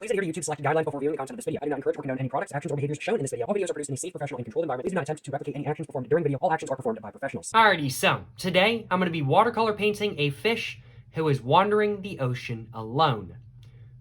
Please adhere to YouTube select guidelines before viewing the content of this video. I do not encourage or condone any products, actions, or behaviors shown in this video. All videos are produced in a safe, professional, and controlled environment. Please do not attempt to replicate any actions performed during video. All actions are performed by professionals. Alrighty, so today I'm going to be watercolor painting a fish who is wandering the ocean alone.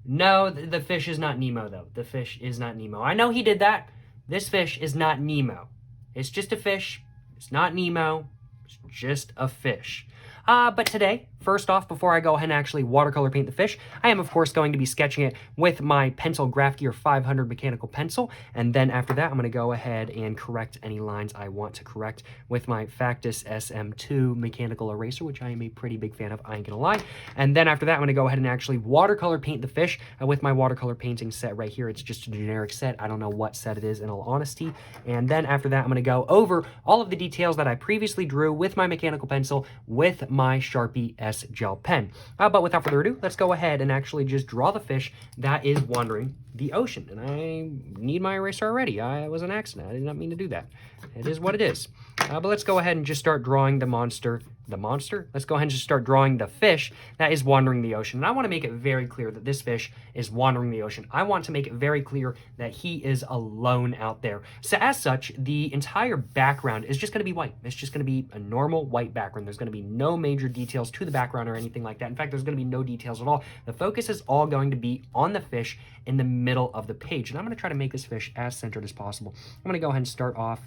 No, the fish is not Nemo, though. The fish is not Nemo. I know he did that. This fish is not Nemo. It's just a fish. It's not Nemo. It's just a fish. But today, first off, before I go ahead and actually watercolor paint the fish, I am, of course, going to be sketching it with my Pencil Graph Gear 500 mechanical pencil. And then after that, I'm going to go ahead and correct any lines I want to correct with my Factus SM2 mechanical eraser, which I am a pretty big fan of, I ain't gonna lie. And then after that, I'm going to go ahead and actually watercolor paint the fish with my watercolor painting set right here. It's just a generic set. I don't know what set it is, in all honesty. And then after that, I'm going to go over all of the details that I previously drew with my mechanical pencil with my Sharpie S gel pen. But without further ado, let's go ahead and actually just draw the fish that is wandering the ocean. And I need my eraser already. It was an accident. I did not mean to do that. It is what it is. But let's go ahead and just start drawing the monster. The monster? Let's go ahead and just start drawing the fish that is wandering the ocean. And I want to make it very clear that this fish is wandering the ocean. I want to make it very clear that he is alone out there. So as such, the entire background is just going to be white. It's just going to be a normal white background. There's going to be no major details to the background or anything like that. In fact, there's going to be no details at all. The focus is all going to be on the fish in the middle of the page. And I'm going to try to make this fish as centered as possible. I'm going to go ahead and start off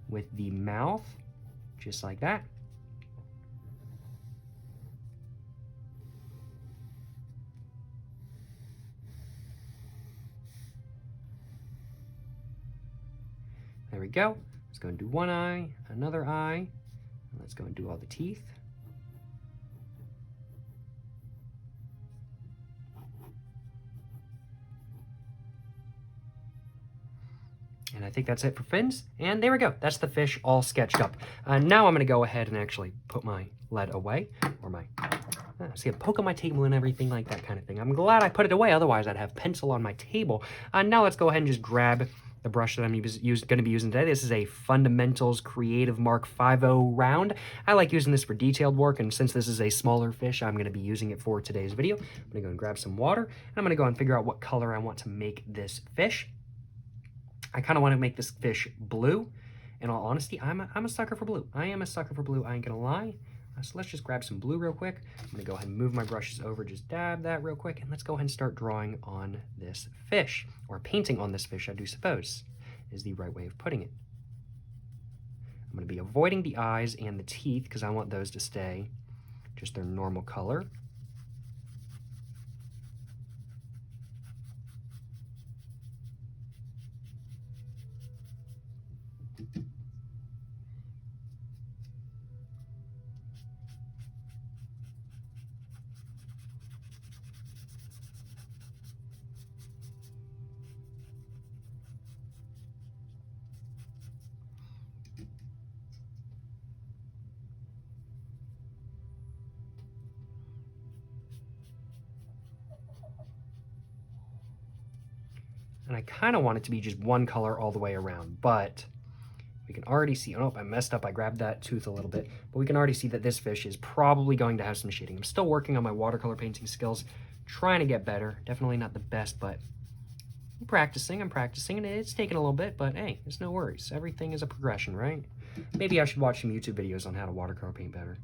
with the mouth, just like that. There we go. Let's go and do one eye, another eye. And let's go and do all the teeth. And I think that's it for fins. And there we go. That's the fish all sketched up. Now I'm going to go ahead and actually put my lead away. Or my... see a poke on my table and everything like that kind of thing. I'm glad I put it away. Otherwise, I'd have pencil on my table. Now let's go ahead and just grab the brush that I'm going to be using today. This is a Fundamentals Creative Mark 50 round. I like using this for detailed work, and since this is a smaller fish, I'm going to be using it for today's video. I'm going to go and grab some water, and I'm going to go and figure out what color I want to make this fish. I kind of want to make this fish blue. In all honesty, I'm a sucker for blue. I am a sucker for blue, I ain't gonna lie. So let's just grab some blue real quick. I'm gonna go ahead and move my brushes over, just dab that real quick, and let's go ahead and start drawing on this fish, or painting on this fish, I do suppose, is the right way of putting it. I'm gonna be avoiding the eyes and the teeth, because I want those to stay just their normal color. And I kind of want it to be just one color all the way around, but we can already see, oh, I messed up, I grabbed that tooth a little bit, but we can already see that this fish is probably going to have some shading. I'm still working on my watercolor painting skills, trying to get better. Definitely not the best, but I'm practicing, and it's taking a little bit, but hey, it's no worries. Everything is a progression, right? Maybe I should watch some YouTube videos on how to watercolor paint better.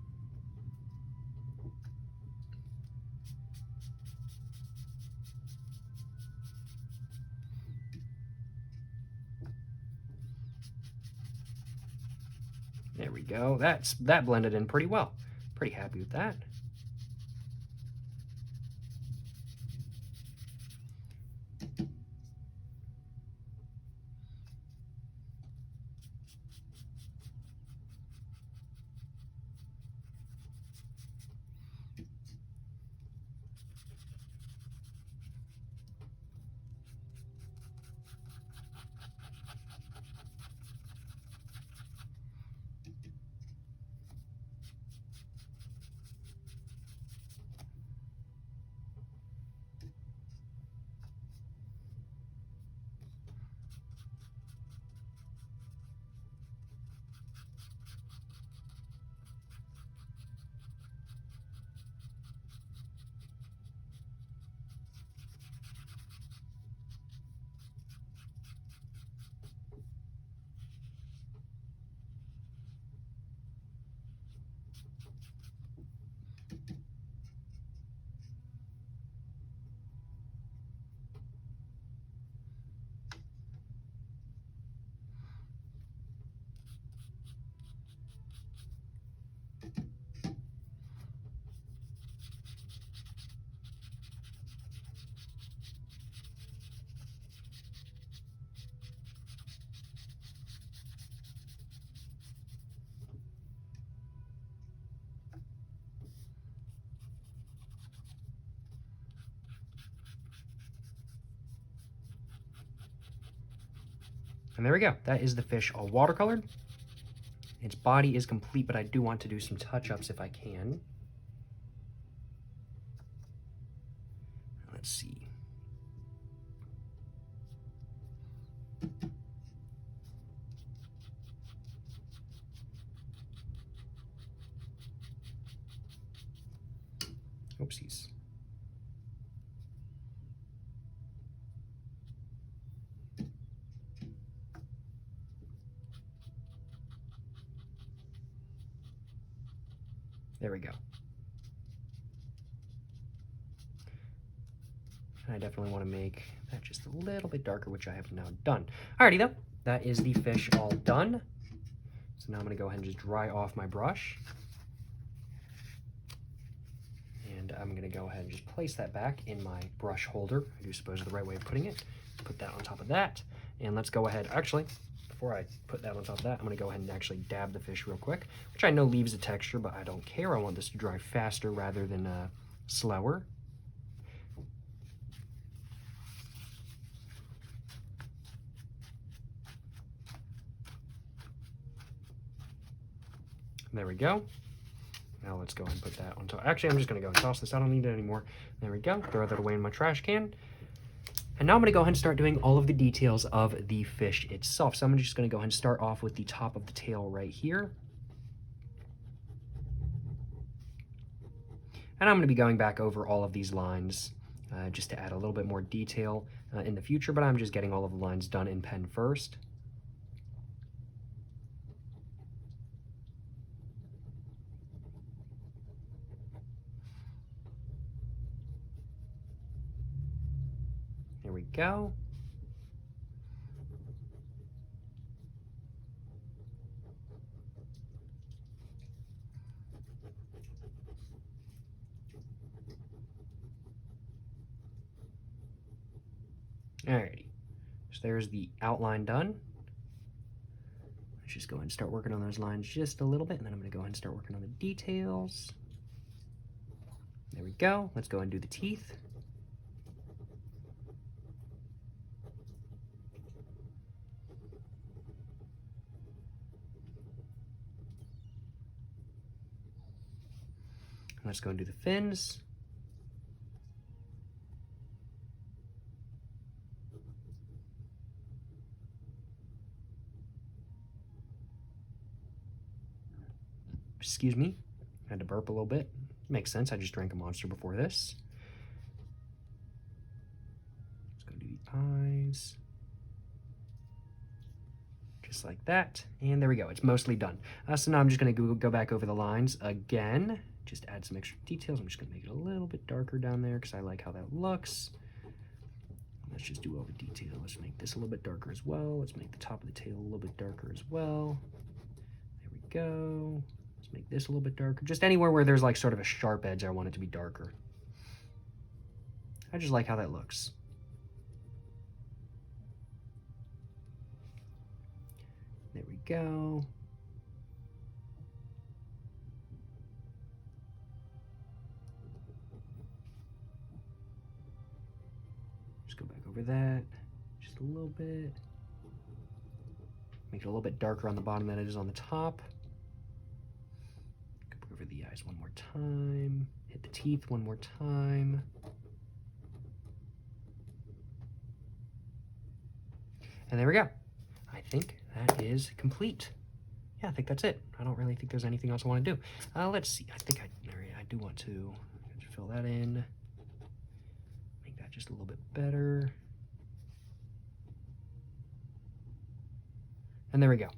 There we go. That blended in pretty well. Pretty happy with that. And there we go. That is the fish all watercolored. Its body is complete, but I do want to do some touch-ups if I can. Let's see. Oopsies. There we go. I definitely want to make that just a little bit darker, which I have now done. Alrighty though, that is the fish all done. So now I'm going to go ahead and just dry off my brush. And I'm going to go ahead and just place that back in my brush holder. I do suppose is the right way of putting it. Put that on top of that. And let's go ahead, actually, before I put that on top of that, I'm going to go ahead and actually dab the fish real quick, which I know leaves a texture, but I don't care. I want this to dry faster rather than slower. There we go. Now let's go ahead and put that on top. Actually, I'm just going to go and toss this. I don't need it anymore. There we go. Throw that away in my trash can. And now I'm going to go ahead and start doing all of the details of the fish itself. So I'm just going to go ahead and start off with the top of the tail right here. And I'm going to be going back over all of these lines just to add a little bit more detail in the future, but I'm just getting all of the lines done in pen first. There we go. Alrighty, so there's the outline done. Let's just go ahead and start working on those lines just a little bit, and then I'm going to go ahead and start working on the details. There we go. Let's go ahead and do the teeth. Let's go and do the fins. Excuse me, I had to burp a little bit. Makes sense, I just drank a Monster before this. Let's go do the eyes. Just like that, and there we go, it's mostly done. So now I'm just gonna go back over the lines again, just add some extra details. I'm just gonna make it a little bit darker down there because I like how that looks. Let's just do all the detail. Let's make this a little bit darker as well. Let's make the top of the tail a little bit darker as well. There we go. Let's make this a little bit darker. Just anywhere where there's like sort of a sharp edge, I want it to be darker. I just like how that looks. There we go. Just go back over that just a little bit. Make it a little bit darker on the bottom than it is on the top. Go over the eyes one more time. Hit the teeth one more time. And there we go. I think that is complete. Yeah, I think that's it. I don't really think there's anything else I want to do. Let's see. I think I do want to fill that in. Make that just a little bit better. And there we go.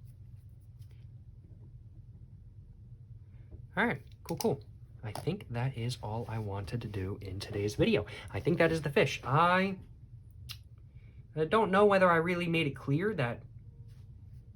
All right, cool. I think that is all I wanted to do in today's video. I think that is the fish. I don't know whether I really made it clear that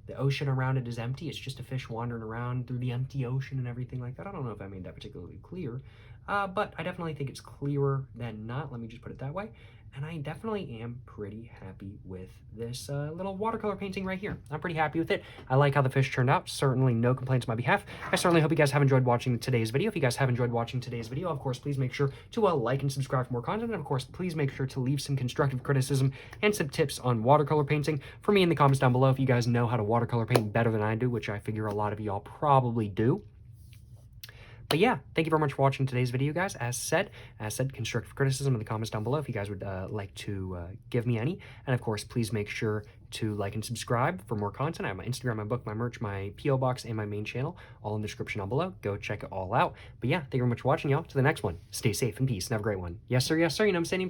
the ocean around it is empty. It's just a fish wandering around through the empty ocean and everything like that. I don't know if I made that particularly clear, but I definitely think it's clearer than not. Let me just put it that way. and I definitely am pretty happy with this little watercolor painting right here. I'm pretty happy with it. I like how the fish turned out. Certainly no complaints on my behalf. I certainly hope you guys have enjoyed watching today's video. If you guys have enjoyed watching today's video, of course, please make sure to like and subscribe for more content. And of course, please make sure to leave some constructive criticism and some tips on watercolor painting for me in the comments down below if you guys know how to watercolor paint better than I do, which I figure a lot of y'all probably do. But yeah, thank you very much for watching today's video, guys. As said, constructive criticism in the comments down below if you guys would like to give me any. And of course, please make sure to like and subscribe for more content. I have my Instagram, my book, my merch, my P.O. box, and my main channel, all in the description down below. Go check it all out. But yeah, thank you very much for watching, y'all. To the next one. Stay safe and peace and have a great one. Yes, sir. Yes, sir. You know what I'm saying?